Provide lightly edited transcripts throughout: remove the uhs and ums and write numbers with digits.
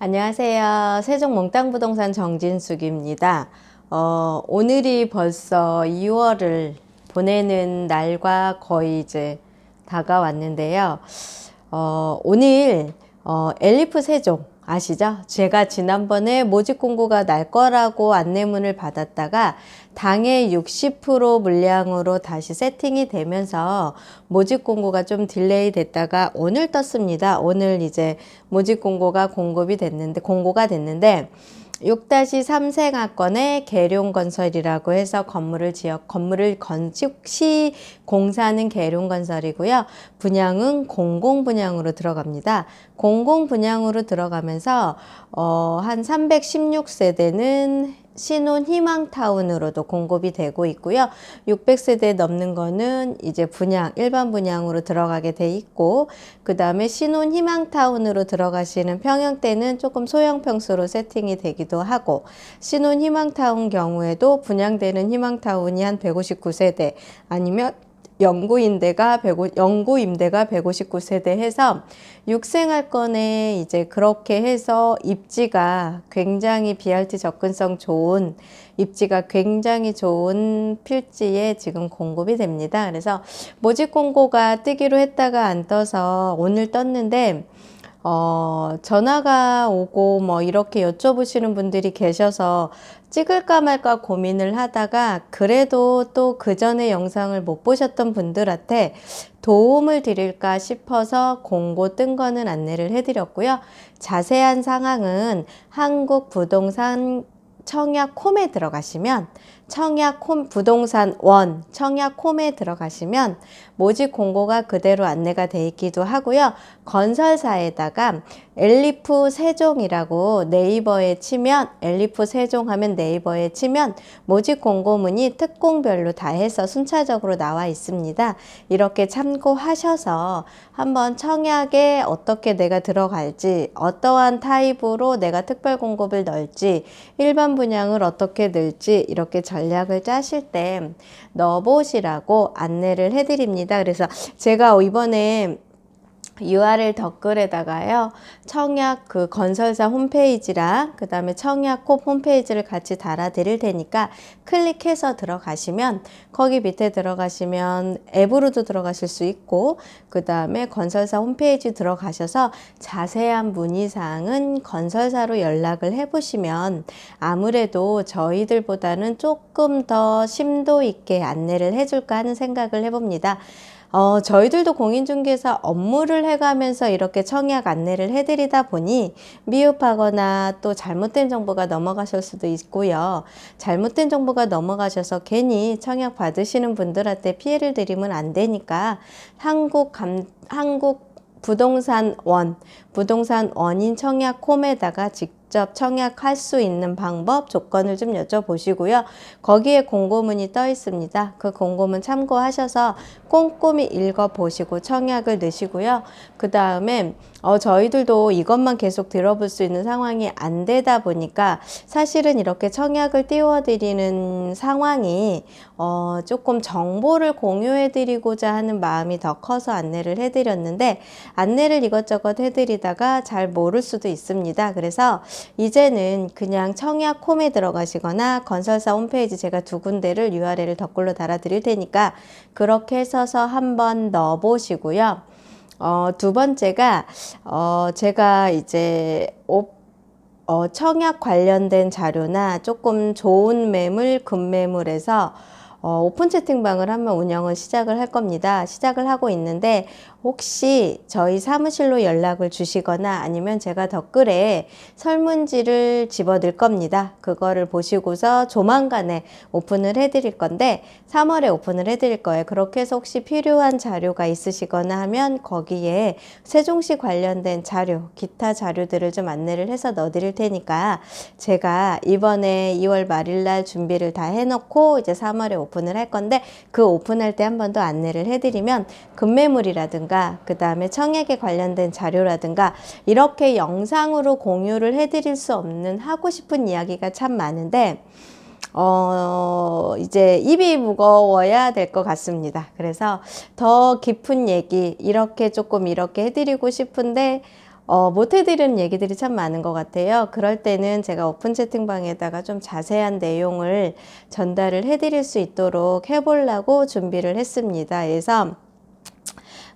안녕하세요. 세종 몽땅부동산 정진숙입니다. 오늘이 벌써 2월을 보내는 날과 거의 이제 다가왔는데요. 오늘 엘리프 세종 아시죠? 제가 지난번에 모집 공고가 날 거라고 안내문을 받았다가 당해 60% 물량으로 다시 세팅이 되면서 모집 공고가 좀 딜레이 됐다가 오늘 떴습니다. 오늘 이제 모집 공고가 공고가 됐는데 6-3생하권의 계룡건설이라고 해서 건물을 건축 시 공사는 계룡건설이고요. 분양은 공공분양으로 들어갑니다. 공공분양으로 들어가면서 한 316세대는 신혼 희망타운으로도 공급이 되고 있고요. 600세대 넘는 거는 이제 일반 분양으로 들어가게 돼 있고, 그 다음에 신혼 희망타운으로 들어가시는 평형대는 조금 소형 평수로 세팅이 되기도 하고, 신혼 희망타운 경우에도 분양되는 희망타운이 한 159세대 아니면 영구 임대가 159세대 해서 6생활권에 이제 그렇게 해서 입지가 굉장히 BRT 접근성 좋은 입지가 굉장히 좋은 필지에 지금 공급이 됩니다. 그래서 모집 공고가 뜨기로 했다가 안 떠서 오늘 떴는데 전화가 오고 뭐 이렇게 여쭤보시는 분들이 계셔서 찍을까 말까 고민을 하다가 그래도 또 그 전에 영상을 못 보셨던 분들한테 도움을 드릴까 싶어서 공고 뜬 거는 안내를 해드렸고요. 자세한 상황은 한국부동산 청약홈에 들어가시면 부동산 원 청약홈에 들어가시면 모집 공고가 그대로 안내가 돼 있기도 하고요. 건설사에다가 엘리프 세종이라고 네이버에 치면 엘리프 세종 하면 네이버에 치면 모집 공고문이 특공별로 다 해서 순차적으로 나와 있습니다. 이렇게 참고하셔서 한번 청약에 어떻게 내가 들어갈지, 어떠한 타입으로 내가 특별 공급을 넣을지, 일반 분양을 어떻게 넣을지 이렇게 전략을 짜실 때 넣어보시라고 안내를 해드립니다. 그래서 제가 이번에 URL 댓글에다가요, 청약 그 건설사 홈페이지랑 그 다음에 청약홈 홈페이지를 같이 달아 드릴 테니까 클릭해서 들어가시면 거기 밑에 들어가시면 앱으로도 들어가실 수 있고, 그 다음에 건설사 홈페이지 들어가셔서 자세한 문의사항은 건설사로 연락을 해보시면 아무래도 저희들보다는 조금 더 심도 있게 안내를 해줄까 하는 생각을 해봅니다. 저희들도 공인중개사 업무를 해가면서 이렇게 청약 안내를 해드리다 보니 미흡하거나 또 잘못된 정보가 넘어가실 수도 있고요. 잘못된 정보가 넘어가셔서 괜히 청약 받으시는 분들한테 피해를 드리면 안 되니까 한국 부동산 원인 청약홈에다가 직접 청약할 수 있는 방법, 조건을 좀 여쭤보시고요. 거기에 공고문이 떠 있습니다. 그 공고문 참고하셔서 꼼꼼히 읽어보시고 청약을 넣으시고요. 그 다음에 저희들도 이것만 계속 들어볼 수 있는 상황이 안 되다 보니까 사실은 이렇게 청약을 띄워드리는 상황이 조금 정보를 공유해드리고자 하는 마음이 더 커서 안내를 해드렸는데, 안내를 이것저것 해드리다가 잘 모를 수도 있습니다. 그래서 이제는 그냥 청약홈에 들어가시거나 건설사 홈페이지 제가 두 군데를 URL을 댓글로 달아드릴 테니까 그렇게 해서서 한번 넣어보시고요. 두 번째가 제가 이제 청약 관련된 자료나 조금 좋은 매물, 급매물에서 오픈 채팅방을 한번 운영을 시작을 할 겁니다. 시작을 하고 있는데 혹시 저희 사무실로 연락을 주시거나 아니면 제가 댓글에 설문지를 집어넣을 겁니다. 그거를 보시고서 조만간에 오픈을 해드릴 건데 3월에 오픈을 해드릴 거예요. 그렇게 해서 혹시 필요한 자료가 있으시거나 하면 거기에 세종시 관련된 자료, 기타 자료들을 좀 안내를 해서 넣어드릴 테니까 제가 이번에 2월 말일날 준비를 다 해놓고 이제 3월에 오픈을 할 건데 그 오픈할 때 한 번 더 안내를 해드리면 급매물이라든가 그 다음에 청약에 관련된 자료라든가 이렇게 영상으로 공유를 해드릴 수 없는 하고 싶은 이야기가 참 많은데 이제 입이 무거워야 될 것 같습니다. 그래서 더 깊은 얘기 이렇게 해드리고 싶은데 못 해드리는 얘기들이 참 많은 것 같아요. 그럴 때는 제가 오픈 채팅방에다가 좀 자세한 내용을 전달을 해드릴 수 있도록 해보려고 준비를 했습니다. 그래서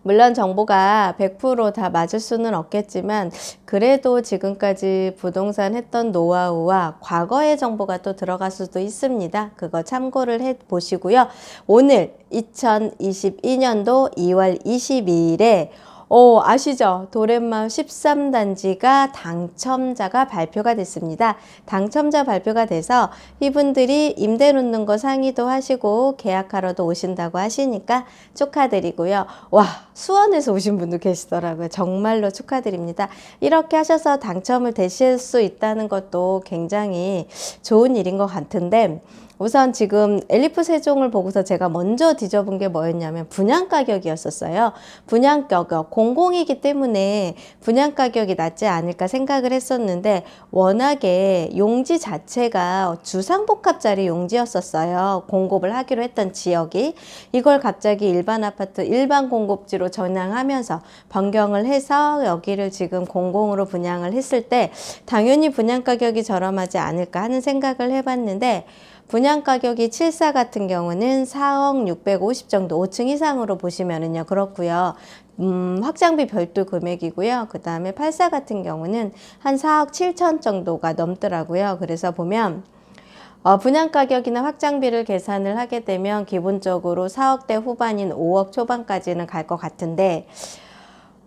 물론 정보가 100%다 맞을 수는 없겠지만 그래도 지금까지 부동산 했던 노하우와 과거의 정보가 또 들어갈 수도 있습니다. 그거 참고를 해 보시고요. 오늘 2022년도 2월 22일에 아시죠? 도렛마을 13단지가 당첨자가 발표가 됐습니다. 당첨자 발표가 돼서 이분들이 임대 놓는 거 상의도 하시고 계약하러도 오신다고 하시니까 축하드리고요. 와, 수원에서 오신 분도 계시더라고요. 정말로 축하드립니다. 이렇게 하셔서 당첨을 되실 수 있다는 것도 굉장히 좋은 일인 것 같은데 우선 지금 엘리프 세종을 보고서 제가 먼저 뒤져본 게 뭐였냐면 분양가격이었었어요. 분양가격, 공공이기 때문에 분양가격이 낮지 않을까 생각을 했었는데 워낙에 용지 자체가 주상복합짜리 용지였었어요. 공급을 하기로 했던 지역이. 이걸 갑자기 일반 아파트, 일반 공급지로 전향하면서 변경을 해서 여기를 지금 공공으로 분양을 했을 때 당연히 분양가격이 저렴하지 않을까 하는 생각을 해봤는데 분양가격이 74 같은 경우는 4억 650 정도 5층 이상으로 보시면은요 그렇고요. 확장비 별도 금액이고요. 그 다음에 84 같은 경우는 한 4억 7천 정도가 넘더라고요. 그래서 보면 분양가격이나 확장비를 계산을 하게 되면 기본적으로 4억대 후반인 5억 초반까지는 갈 것 같은데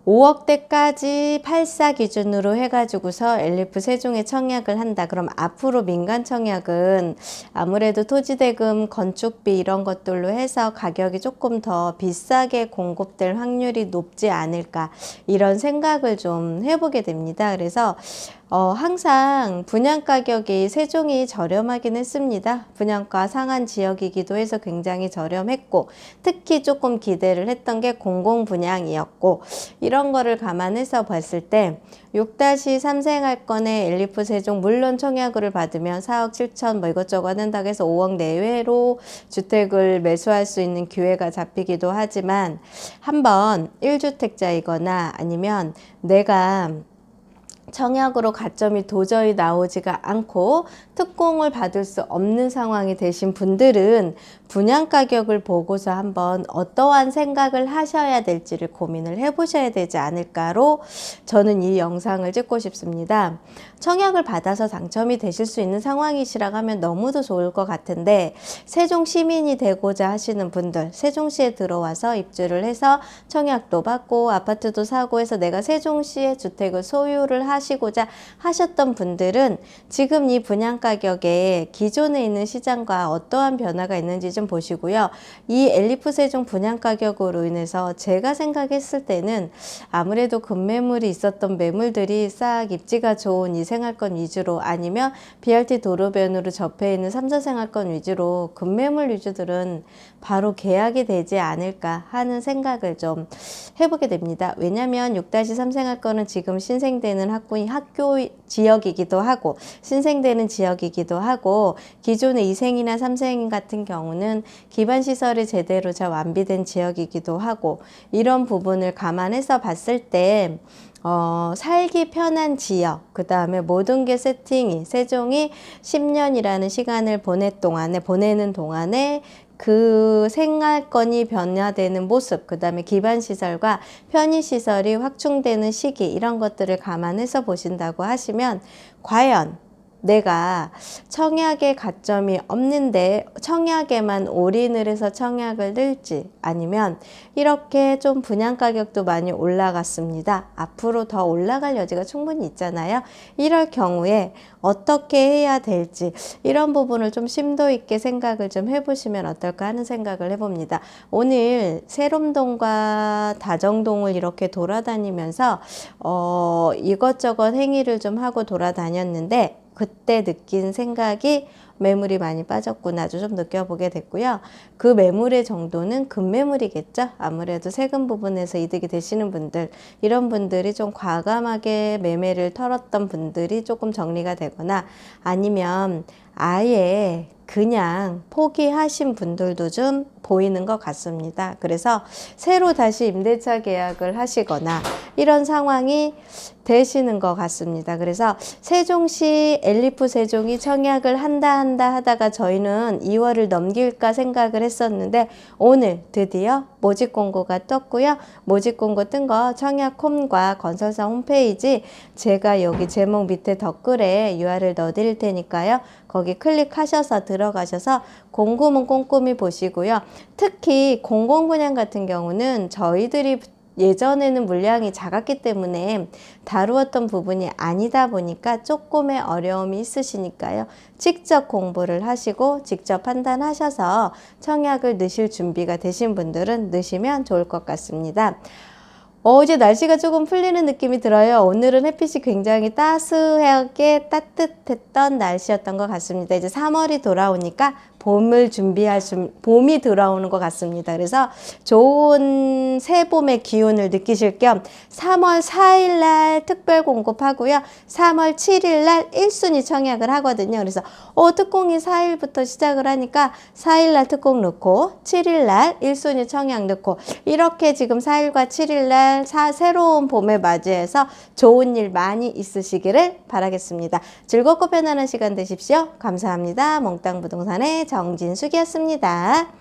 5억대까지 84 기준으로 해가지고서 엘리프 세종에 청약을 한다. 그럼 앞으로 민간 청약은 아무래도 토지대금, 건축비 이런 것들로 해서 가격이 조금 더 비싸게 공급될 확률이 높지 않을까 이런 생각을 좀 해보게 됩니다. 그래서 항상 분양가격이 세종이 저렴하긴 했습니다. 분양가 상한 지역이기도 해서 굉장히 저렴했고 특히 조금 기대를 했던 게 공공분양이었고 이런 거를 감안해서 봤을 때 6-3 생활권의 엘리프 세종 물론 청약을 받으면 4억 7천 뭐 이것저것 한다고 해서 5억 내외로 주택을 매수할 수 있는 기회가 잡히기도 하지만 한번 1주택자이거나 아니면 내가 청약으로 가점이 도저히 나오지가 않고 특공을 받을 수 없는 상황이 되신 분들은 분양가격을 보고서 한번 어떠한 생각을 하셔야 될지를 고민을 해보셔야 되지 않을까로 저는 이 영상을 찍고 싶습니다. 청약을 받아서 당첨이 되실 수 있는 상황이시라고 하면 너무도 좋을 것 같은데 세종 시민이 되고자 하시는 분들 세종시에 들어와서 입주를 해서 청약도 받고 아파트도 사고 해서 내가 세종시의 주택을 소유를 하시고자 하셨던 분들은 지금 이 분양가격에 기존에 있는 시장과 어떠한 변화가 있는지 좀 보시고요. 이 엘리프 세종 분양가격으로 인해서 제가 생각했을 때는 아무래도 급매물이 있었던 매물들이 싹 입지가 좋은 이 생활권 위주로 아니면 BRT 도로변으로 접해 있는 3, 4 생활권 위주로 급매물 위주들은 바로 계약이 되지 않을까 하는 생각을 좀 해보게 됩니다. 왜냐하면 6-3 생활권은 지금 신생되는 학교 지역이기도 하고 신생되는 지역이기도 하고 기존의 2생이나 3생 같은 경우는 기반시설이 제대로 잘 완비된 지역이기도 하고 이런 부분을 감안해서 봤을 때 살기 편한 지역, 그 다음에 모든 게 세팅이, 세종이 10년이라는 시간을 보내는 동안에 그 생활권이 변화되는 모습, 그 다음에 기반시설과 편의시설이 확충되는 시기, 이런 것들을 감안해서 보신다고 하시면, 과연 내가 청약에 가점이 없는데 청약에만 올인을 해서 청약을 넣을지 아니면 이렇게 좀 분양가격도 많이 올라갔습니다. 앞으로 더 올라갈 여지가 충분히 있잖아요. 이럴 경우에 어떻게 해야 될지 이런 부분을 좀 심도 있게 생각을 좀 해보시면 어떨까 하는 생각을 해봅니다. 오늘 세롬동과 다정동을 이렇게 돌아다니면서 이것저것 행위를 좀 하고 돌아다녔는데 그때 느낀 생각이 매물이 많이 빠졌구나 좀 느껴보게 됐고요. 그 매물의 정도는 급매물이겠죠. 아무래도 세금 부분에서 이득이 되시는 분들, 이런 분들이 좀 과감하게 매매를 털었던 분들이 조금 정리가 되거나 아니면 아예 그냥 포기하신 분들도 좀 보이는 것 같습니다. 그래서 새로 다시 임대차 계약을 하시거나 이런 상황이 되시는 것 같습니다. 그래서 세종시 엘리프 세종이 청약을 한다 하다가 저희는 2월을 넘길까 생각을 했었는데 오늘 드디어 모집 공고가 떴고요. 모집 공고 뜬 거 청약홈과 건설사 홈페이지 제가 여기 제목 밑에 댓글에 URL 넣어드릴 테니까요. 거기 클릭하셔서 들어가셔서 공고문 꼼꼼히 보시고요. 특히 공공분양 같은 경우는 저희들이 예전에는 물량이 작았기 때문에 다루었던 부분이 아니다 보니까 조금의 어려움이 있으시니까요. 직접 공부를 하시고 직접 판단하셔서 청약을 넣으실 준비가 되신 분들은 넣으시면 좋을 것 같습니다. 어제 날씨가 조금 풀리는 느낌이 들어요. 오늘은 햇빛이 굉장히 따스하게 따뜻했던 날씨였던 것 같습니다. 이제 3월이 돌아오니까 봄이 돌아오는 것 같습니다. 그래서 좋은 새봄의 기운을 느끼실 겸 3월 4일 날 특별 공급하고요. 3월 7일 날 1순위 청약을 하거든요. 그래서 특공이 4일부터 시작을 하니까 4일 날 특공 넣고 7일 날 1순위 청약 넣고 이렇게 지금 4일과 7일 날 새로운 봄에 맞이해서 좋은 일 많이 있으시기를 바라겠습니다. 즐겁고 편안한 시간 되십시오. 감사합니다. 몽땅 부동산의 정진숙이었습니다.